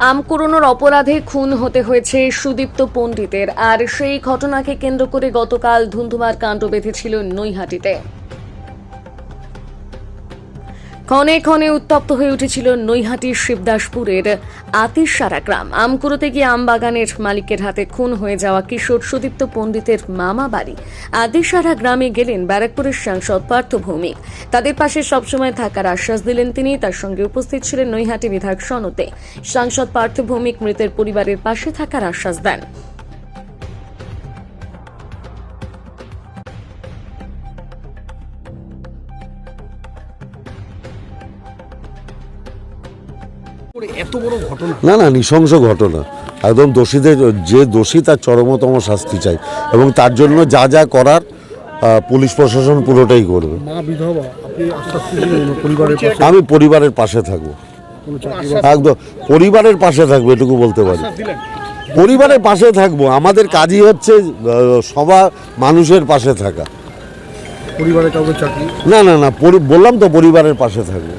আম কুড়োনোর অপরাধে খুন হতে হয়েছে সুদীপ্ত পণ্ডিতের, আর সেই ঘটনাকে কেন্দ্র করে গতকাল ধুন্ধুমার কাণ্ড বেঁধেছিল নৈহাটিতে। ক্ষণে ক্ষণে উত্তপ্ত হয়ে উঠেছিল নৈহাটির শিবদাসপুরের আতিশারা গ্রাম। আম কুড়োতে গিয়ে আম বাগানের মালিকের হাতে খুন হয়ে যাওয়া কিশোর সুদীপ্ত পণ্ডিতের মামা বাড়ি আতিশারা গ্রামে গেলেন ব্যারাকপুরের সাংসদ পার্থ ভৌমিক। তাদের পাশে সবসময় থাকার আশ্বাস দিলেন তিনি। তার সঙ্গে উপস্থিত ছিলেন নৈহাটি বিধায়ক সনতে। সাংসদ পার্থ ভৌমিক মৃতের পরিবারের পাশে থাকার আশ্বাস দেন। এত বড় ঘটনা না না, নৃশংস ঘটনা, একদম দোষীদের, যে দোষী তার চরমতম শাস্তি চাই এবং তার জন্য যা যা করার পুলিশ প্রশাসন পুরোটাই করবে। মা বিধবা, আপনি আশ্বাস দিলেন পরিবারের পাশে, আমি পরিবারের পাশে থাকবো, কোনো চাকরি একদম পরিবারের পাশে থাকবো, এটুকু বলতে পারি। দিলেন? পরিবারের পাশে থাকবো, আমাদের কাজই হচ্ছে সবার মানুষের পাশে থাকা। পরিবারে কাউকে চাকরি? না না না, বললাম তো পরিবারের পাশে থাকবো।